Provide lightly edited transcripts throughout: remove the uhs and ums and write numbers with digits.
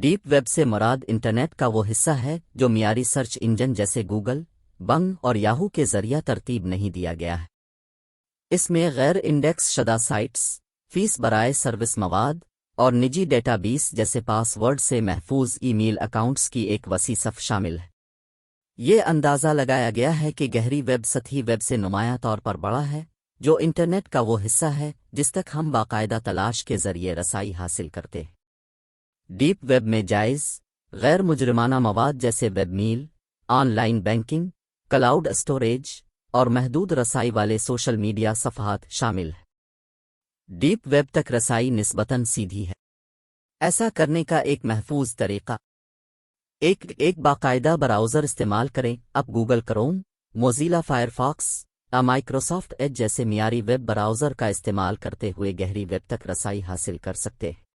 Deep web سے مراد internet کا وہ حصہ ہے جو معیاری سرچ انجن جیسے گوگل، بنگ اور یاہو کے ذریعہ ترتیب نہیں دیا گیا ہے۔ اس میں غیر انڈیکس شدہ سائٹس، فیس برائے سروس مواد اور نجی ڈیٹا بیس جیسے پاس ورڈ سے محفوظ ای میل اکاؤنٹس کی ایک وسیع صف شامل ہے۔ یہ اندازہ لگایا گیا ہے کہ گہری ویب سطحی ویب سے نمایاں طور پر بڑا ہے، جو انٹرنیٹ کا وہ حصہ ہے جس تک ہم باقاعدہ تلاش کے ذریعے رسائی حاصل کرتے ہیں۔ ڈیپ ویب میں جائز، غیر مجرمانہ مواد جیسے web mail, online banking, cloud storage اور محدود رسائی والے سوشل میڈیا صفحات شامل ہیں۔ ڈیپ ویب تک رسائی نسبتاً سیدھی ہے۔ ایسا کرنے کا ایک محفوظ طریقہ ایک باقاعدہ براؤزر استعمال کریں۔ اب Google Chrome, Mozilla fire Fox یا مائکروسافٹ ایج جیسے معیاری ویب براؤزر کا استعمال کرتے ہوئے گہری ویب تک رسائی حاصل کر سکتے ہیں۔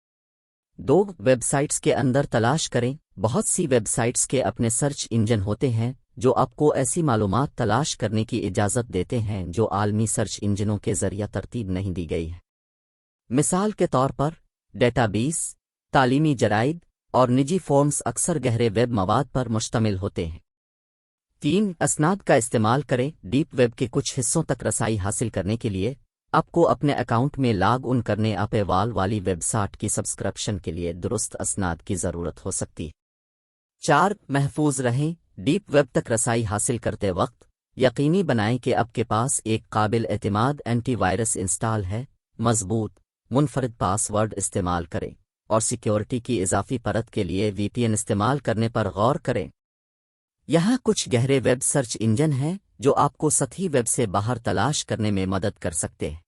ویب سائٹس کے اندر تلاش کریں۔ بہت سی ویب سائٹس کے اپنے سرچ انجن ہوتے ہیں جو آپ کو ایسی معلومات تلاش کرنے کی اجازت دیتے ہیں جو عالمی سرچ انجنوں کے ذریعہ ترتیب نہیں دی گئی ہے۔ مثال کے طور پر ڈیٹا بیس، تعلیمی جرائد اور نجی فورمز اکثر گہرے ویب مواد پر مشتمل ہوتے ہیں۔ اسناد کا استعمال کریں۔ ڈیپ ویب کے کچھ حصوں تک رسائی حاصل کرنے کے لیے آپ کو اپنے اکاؤنٹ میں لاگ ان کرنے اپے وال والی ویب سائٹ کی سبسکرپشن کے لیے درست اسناد کی ضرورت ہو سکتی ہے۔ محفوظ رہیں۔ ڈیپ ویب تک رسائی حاصل کرتے وقت یقینی بنائیں کہ آپ کے پاس ایک قابل اعتماد اینٹی وائرس انسٹال ہے۔ مضبوط، منفرد پاس ورڈ استعمال کریں اور سیکیورٹی کی اضافی پرت کے لیے وی پی این استعمال کرنے پر غور کریں۔ یہاں کچھ گہرے ویب سرچ انجن ہیں جو آپ کو سطحی ویب سے باہر تلاش کرنے میں مدد کر سکتے ہیں۔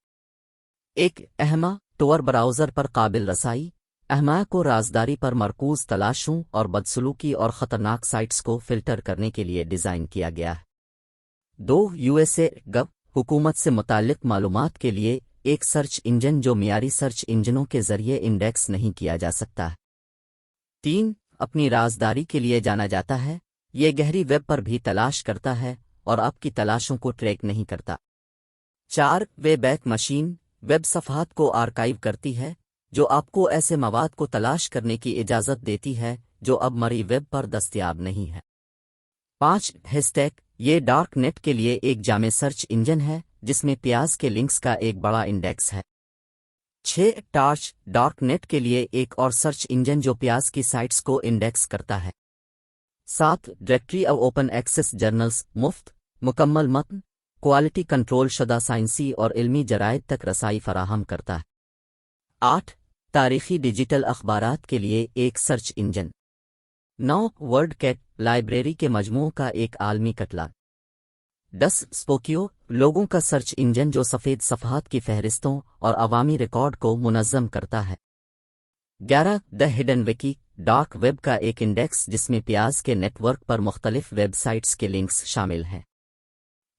اہما ٹور براؤزر پر قابل رسائی۔ اہما کو رازداری پر مرکوز تلاشوں اور بدسلوکی اور خطرناک سائٹس کو فلٹر کرنے کے لیے ڈیزائن کیا گیا ہے۔ USA گو حکومت سے متعلق معلومات کے لیے ایک سرچ انجن جو معیاری سرچ انجنوں کے ذریعے انڈیکس نہیں کیا جا سکتا ہے۔ اپنی رازداری کے لیے جانا جاتا ہے۔ یہ گہری ویب پر بھی تلاش کرتا ہے اور آپ کی تلاشوں کو ٹریک نہیں کرتا۔ وے بیک مشین ویب صفحات کو آرکائیو کرتی ہے جو آپ کو ایسے مواد کو تلاش کرنے کی اجازت دیتی ہے جو اب مری ویب پر دستیاب نہیں ہے۔ ہیشٹیگ یہ ڈارک نیٹ کے لیے ایک جامع سرچ انجن ہے جس میں پیاز کے لنکس کا ایک بڑا انڈیکس ہے۔ ٹارچ ڈارک نیٹ کے لیے ایک اور سرچ انجن جو پیاز کی سائٹس کو انڈیکس کرتا ہے۔ Directory of open access journals مفت، مکمل متن، کوالٹی کنٹرول شدہ سائنسی اور علمی جرائد تک رسائی فراہم کرتا ہے۔ تاریخی ڈیجیٹل اخبارات کے لیے ایک search engine. WorldCat library کے مجموعوں کا ایک عالمی کٹلاگ۔ سپوکیو لوگوں کا سرچ انجن جو سفید صفحات کی فہرستوں اور عوامی ریکارڈ کو منظم کرتا ہے۔ The hidden wiki dark web کا ایک انڈیکس جس میں پیاز کے نیٹ ورک پر مختلف ویب سائٹس کے لنکس شامل ہیں۔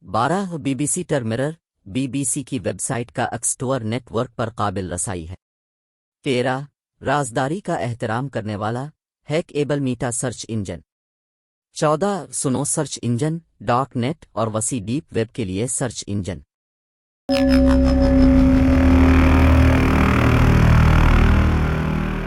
BBC ٹرمرر BBC کی ویب سائٹ کا ایکسٹور نیٹ ورک پر قابل رسائی ہے۔ رازداری کا احترام کرنے والا hack able meta search engine. سنو سرچ انجن ڈارک نیٹ اور وسیع ڈیپ ویب کے لیے سرچ انجن۔